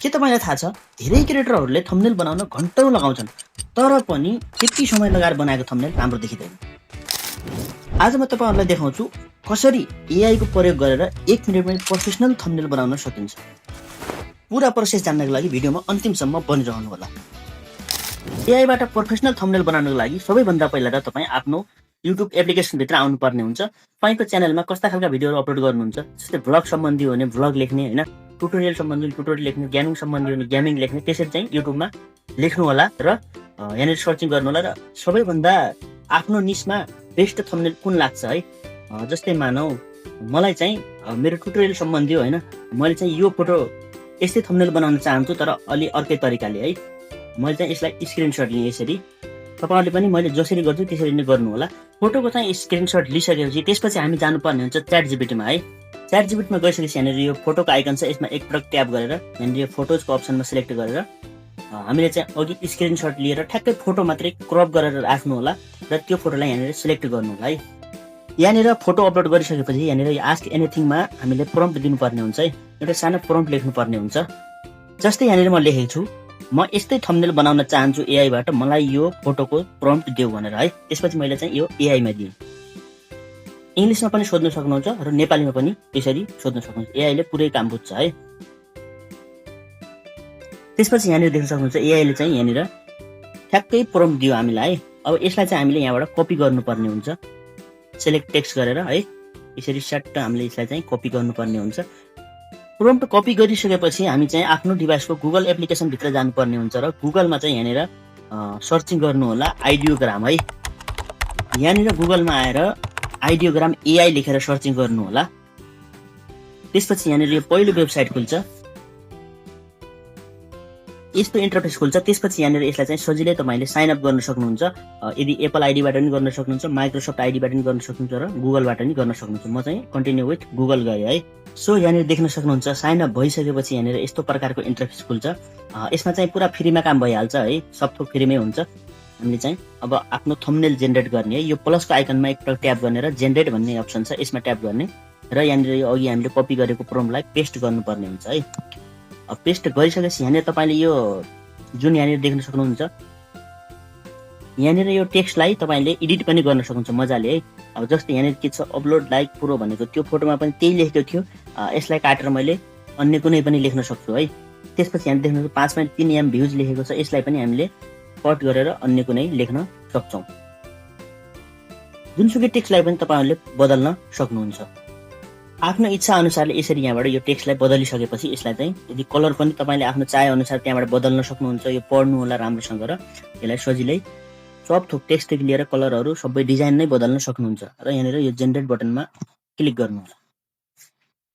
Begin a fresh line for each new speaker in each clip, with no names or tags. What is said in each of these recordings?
के तपाईलाई थाहा छ धेरै क्रिएटरहरूले थम्बनेल बनाउन घण्टौं लगाउँछन् तर पनि त्यति समय लगाएर बनाएको थम्बनेल राम्रो देखिँदैन। आज म तपाईहरुलाई देखाउँछु कसरी एआई को प्रयोग गरेर 1 मिनेटमै प्रोफेसनल थम्बनेल बनाउन सकिन्छ। पूरा प्रोसेस जान्नको लागि भिडियोमा अन्तिमसम्म बनिरहनु होला। एआई बाट प्रोफेसनल थम्बनेल बनाउनको लागि सबैभन्दा पहिला त तपाई आफ्नो YouTube एप्लिकेसन भित्र आउनुपर्ने हुन्छ। तपाईको च्यानलमा कस्ता खालका भिडियोहरु अपलोड गर्नुहुन्छ, जस्तै भ्लग सम्बन्धी हो भने भ्लग लेख्ने हैन, ट्युटोरियल सम्बन्धी ट्युटोरियल लेख्ने, गेमिङ सम्बन्धी हो भने गेमिङ लेख्ने, त्यसरी चाहिँ YouTube मा लेख्नु होला र यहाँनिर सर्चिङ गर्नु होला र सबैभन्दा आफ्नो निशमा बेस्ट थम्बनेल कुन लाग्छ है। जस्तै मानौ मलाई चाहिँ मेरो ट्युटोरियल सम्बन्धी हो हैन, मैले चाहिँ यो फोटो यस्तै थम्बनेल बनाउन चाहन्छु तर अलि अर्कै तरिकाले है। मैले चाहिँ यसलाई स्क्रिनशट लिएँ यसरी। तपाईहरुले पनि मैले जसरी गर्छु त्यसरी नै गर्नु होला। फोटोको चाहिँ स्क्रिनशट लिइसकेपछि त्यसपछि हामी जानुपर्ने हुन्छ ChatGPT मा है। ChatGPT मा गइसकेपछि यहाँनिर यो फोटोको आइकन छ, यसमा एकपटक ट्याप गरेर यहाँनिर यो फोटोजको अप्सनमा सिलेक्ट गरेर हामीले चाहिँ अघि स्क्रिनशट लिएर ठ्याक्कै फोटो मात्रै क्रप गरेर राख्नु होला र त्यो फोटोलाई यहाँनिर सिलेक्ट गर्नु होला है। यहाँनिर फोटो अपलोड गरिसकेपछि यहाँनिर यो आस्क एनिथिङ मा हामीले प्रम्प्ट दिनुपर्ने हुन्छ है। एउटा सानो प्रम्प्ट लेख्नुपर्ने हुन्छ। जस्तै यहाँनिर म लेखेको छु म यस्तै थम्बनेल बनाउन चाहन्छु एआई बाट, मलाई यो फोटोको प्रम्प्ट देऊ भनेर है। त्यसपछि मैले चाहिँ यो एआई मा दिएँ। इंग्लिशमा पनि सोध्न सक्नुहुन्छ र नेपालीमा पनि त्यसरी सोध्न सक्नुहुन्छ। एआई ले पुरै काम बुझ्छ है। त्यसपछि यहाँनिर देख्न सक्नुहुन्छ एआई ले चाहिँ यहाँनिर ठ्याक्कै प्रम्प्ट दियो हामीलाई है। अब यसलाई चाहिँ हामीले यहाँबाट कपी गर्नुपर्ने हुन्छ। सिलेक्ट टेक्स्ट गरेर है यसरी सट्ट हामीले यसलाई चाहिँ कपी गर्नुपर्ने हुन्छ। प्रम्प्ट कपी गरिसकेपछि हामी चाहिँ आफ्नो डिभाइसको गुगल एप्लिकेसन भित्र जानुपर्ने हुन्छ र गुगलमा चाहिँ यहाँनिर सर्चिङ गर्नु होला आइडियोग्राम है। यहाँनिर गुगलमा आएर आइडियोग्राम एआई लेखेर सर्चिङ गर्नु होला। त्यसपछि यहाँनिर यो पहिलो वेबसाइट खुल्छ, यस्तो इन्टरफेस खुल्छ। त्यसपछि यहाँनिर यसलाई चाहिँ सजिलै तपाईले साइन अप गर्न सक्नुहुन्छ। यदि एप्पल आइडीबाट पनि गर्न सक्नुहुन्छ, माइक्रोसफ्ट आइडीबाट पनि गर्न सक्नुहुन्छ र गुगलबाट पनि गर्न सक्नुहुन्छ। म चाहिँ कन्टिन्यू विथ गुगल गए है। सो यहाँनिर देख्न सक्नुहुन्छ साइन अप भइसकेपछि यहाँनिर यस्तो प्रकारको इन्टरफेस खुल्छ। यसमा चाहिँ पुरा फ्रीमा काम भइहाल्छ है, सब थोक फ्रीमै हुन्छ। हामीले चाहिँ अब आफ्नो थम्बनेल जेनेरेट गर्ने है। यो प्लसको आइकनमा एकपल्ट ट्याप गर्ने र जेनेरेट भन्ने अप्सन छ, यसमा ट्याप गर्ने र यहाँनिर यो अघि हामीले कपी गरेको प्रम्प्टलाई पेस्ट गर्नुपर्ने हुन्छ है। अब पेस्ट गरिसकेपछि यहाँनिर तपाईले यो जुन यहाँनिर देख्न सक्नुहुन्छ यहाँनिर यो टेक्स्टलाई तपाईले एडिट पनि गर्न सक्नुहुन्छ मजाले है। अब जस्तै यहाँनिर के छ अपलोड लाइक प्रो भनेको त्यो फोटोमा पनि त्यही लेखेको थियो, यसलाई काटेर मैले अन्य कुनै पनि लेख्न सक्छु है। त्यसपछि यहाँ देख्नुहुन्छ 5.3 एम भ्युज लेखेको छ, यसलाई पनि हामीले कट गरेर अन्य कुनै लेख्न सक्छौं। जुनसुकै टेक्स्टलाई पनि तपाईहरुले बदल्न सक्नुहुन्छ। आफ्नो इच्छा अनुसारले यसरी यहाँबाट यो टेक्स्टलाई बदलिसकेपछि यसलाई चाहिँ यदि कलर पनि तपाईले आफ्नो चाहे अनुसार त्यहाँबाट बदल्न सक्नुहुन्छ। यो पढ्नु होला राम्रोसँग र यसलाई सजिलै सब थोक टेक्स्टदेखि लिएर कलरहरु सबै डिजाइन नै बदल्न सक्नुहुन्छ र यहाँनिर यो जेनेरेट बटनमा क्लिक गर्नु होला।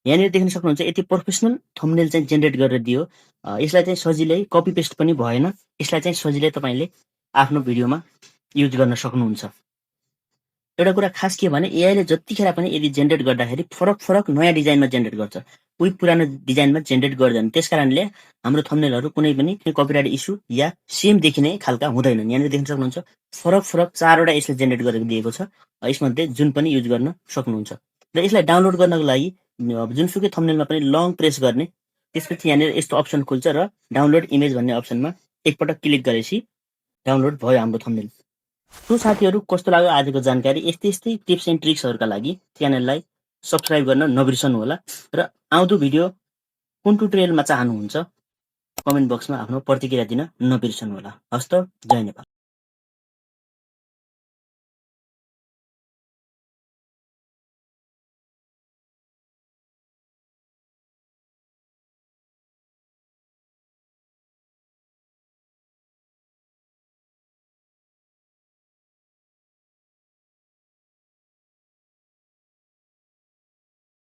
यहाँनिर देख्न सक्नुहुन्छ यति प्रोफेसनल थम्बनेल चाहिँ जेनेरेट गरेर दियो। यसलाई चाहिँ सजिलै कपी पेस्ट पनि भएन। यसलाई चाहिँ सजिलै तपाईले आफ्नो भिडियोमा युज गर्न सक्नुहुन्छ। एउटा कुरा खास के भने एआई ले जतिखेर पनि यदि जेनेरेट गर्दाखेरि फरक नयाँ डिजाइनमा जेनेरेट गर्छ, उही पुरानो डिजाइनमा जेनेरेट गर्दैन। त्यसकारणले हाम्रो थम्बनेलहरु कुनै पनि कपिराइट इस्यु या सेम देखिने खालका हुँदैनन्। यहाँनिर देख्न सक्नुहुन्छ फरक 4 वटा यसले जेनेरेट गरेको दिएको छ। यसमध्ये जुन पनि युज गर्न सक्नुहुन्छ र यसलाई डाउनलोड गर्नको लागि जुनसुकै थम्बनेलमा पनि लङ प्रेस गर्ने, त्यसपछि यहाँनिर यस्तो अप्सन खुल्छ र डाउनलोड इमेज भन्ने अप्सनमा एकपटक क्लिक गरेपछि डाउनलोड भयो हाम्रो थम्बनेल। सो साथीहरु कस्तो लाग्यो आजको जानकारी? यस्तै टिप्स एन्ड ट्रिक्सहरुका लागि च्यानललाई सब्स्क्राइब गर्न नबिर्सनु होला र आउँदो भिडियो कुन ट्युटोरियलमा चाहनुहुन्छ कमेन्ट बक्समा आफ्नो प्रतिक्रिया दिन नबिर्सनु होला। हस्त जय नेपाल।